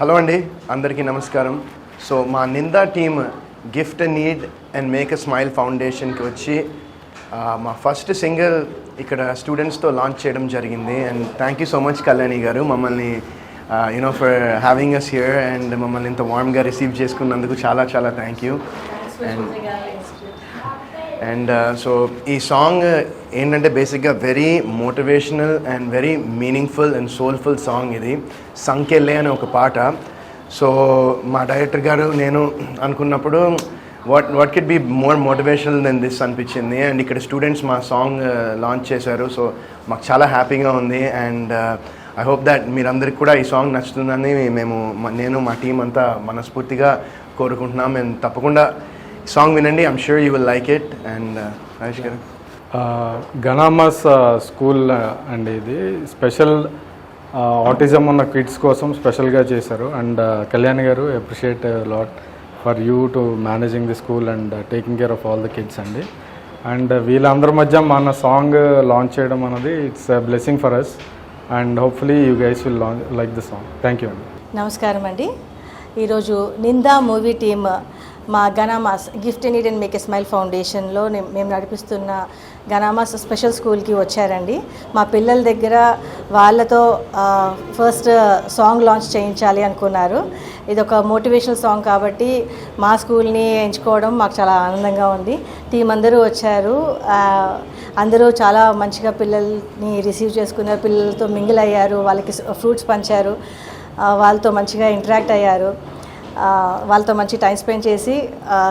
Hello అండి, అందరికీ నమస్కారం. సో మా Nindha team gift need and make a smile ఫౌండేషన్కి వచ్చి మా ఫస్ట్ సింగిల్ ఇక్కడ స్టూడెంట్స్తో లాంచ్ చేయడం జరిగింది. And thank you so much Kalyani గారు, మమ్మల్ని for having us here and మమ్మల్ని ఇంత వార్మ్గా రిసీవ్ చేసుకున్నందుకు చాలా చాలా థ్యాంక్ యూ. అండ్ సో ఈ సాంగ్ ఏంటంటే బేసిక్గా very motivational and very meaningful and soulful song. ఇది సంకెళ్ళే అనే ఒక పాట. సో మా డైరెక్టర్ గారు నేను అనుకున్నప్పుడు what could be more motivational than this అనిపించింది. అండ్ ఇక్కడ స్టూడెంట్స్ మా సాంగ్ లాంచ్ చేశారు. సో మాకు చాలా హ్యాపీగా ఉంది. అండ్ ఐ హోప్ దట్ మీరందరికీ కూడా ఈ సాంగ్ నచ్చుతుందని నేను మా టీం అంతా మనస్ఫూర్తిగా కోరుకుంటున్నాం. అండ్ తప్పకుండా సాంగ్ వినండి, I'm sure you will like it. And Rajesh గారు, గనామాస్ స్కూల్ అండి, ఇది స్పెషల్ ఆటిజం ఉన్న కిడ్స్ కోసం స్పెషల్గా చేశారు. And Kalyan garu appreciate lot for you to managing the school and taking care of all the kids అండి. అండ్ వీళ్ళందరి మధ్య మన సాంగ్ లాంచ్ చేయడం అనేది it's blessing for us and hopefully you guys will like the song. Thank you అండి. నమస్కారం అండి. ఈరోజు నిందా మూవీ టీమ్ మా గనామాస్ gift need and make a smile ఫౌండేషన్లో మేము నడిపిస్తున్న గనామాస్ స్పెషల్ స్కూల్కి వచ్చారండి. మా పిల్లల దగ్గర వాళ్ళతో ఫస్ట్ సాంగ్ లాంచ్ చేయించాలి అనుకున్నారు. ఇది ఒక మోటివేషనల్ సాంగ్ కాబట్టి మా స్కూల్ని ఎంచుకోవడం మాకు చాలా ఆనందంగా ఉంది. టీం అందరూ వచ్చారు. అందరూ చాలా మంచిగా పిల్లల్ని రిసీవ్ చేసుకున్నారు. పిల్లలతో మింగిల్ అయ్యారు, వాళ్ళకి ఫ్రూట్స్ పంచారు, వాళ్ళతో మంచిగా ఇంటరాక్ట్ అయ్యారు, వాళ్ళతో మంచి టైం స్పెండ్ చేసి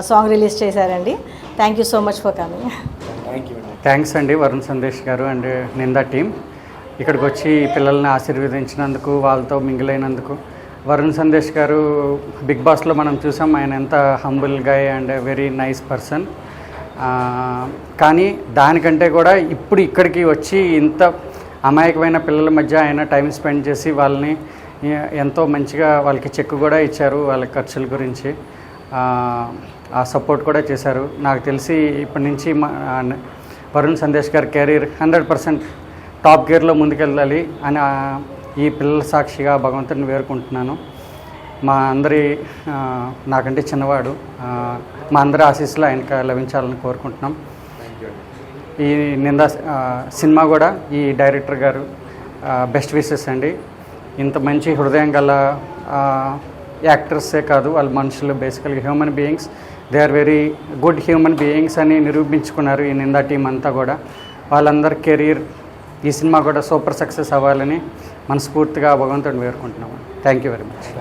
సాంగ్ రిలీజ్ చేశారండి. Thank you so much for coming. Thanks అండి వరుణ్ సందేశ్ గారు అండ్ నిందా టీం ఇక్కడికి వచ్చి పిల్లల్ని ఆశీర్వదించినందుకు, వాళ్ళతో మింగిల్ అయినందుకు. వరుణ్ సందేశ్ గారు బిగ్ బాస్లో మనం చూసాం, ఆయన ఎంత humble guy and very nice person. కానీ దానికంటే కూడా ఇప్పుడు ఇక్కడికి వచ్చి ఇంత అమాయకమైన పిల్లల మధ్య ఆయన టైం స్పెండ్ చేసి వాళ్ళని ఎంతో మంచిగా వాళ్ళకి చెక్ కూడా ఇచ్చారు, వాళ్ళ ఖర్చుల గురించి ఆ సపోర్ట్ కూడా చేశారు. నాకు తెలిసి ఇప్పటి నుంచి వరుణ్ సందేశ్ గారి కెరీర్ 100% టాప్ గేర్లో ముందుకెళ్ళాలి అని ఈ పిల్లల సాక్షిగా భగవంతుని వేరుకుంటున్నాను. మా అందరి నాకంటే చిన్నవాడు, మా అందరి ఆశీస్సులు ఆయనకు లభించాలని కోరుకుంటున్నాం. ఈ నిందా సినిమా కూడా ఈ డైరెక్టర్ గారు బెస్ట్ విషెస్ అండి. ఇంత మంచి హృదయం గల యాక్టర్సే కాదు, వాళ్ళ మనుషులు బేసికల్గా human beings. They are very good human beings అని నిరూపించుకున్నారు ఈ నిందా టీం అంతా కూడా. వాళ్ళందరి కెరీర్ ఈ సినిమా కూడా సూపర్ సక్సెస్ అవ్వాలని మనస్ఫూర్తిగా భగవంతుడిని వేడుకుంటున్నాము. Thank you very much.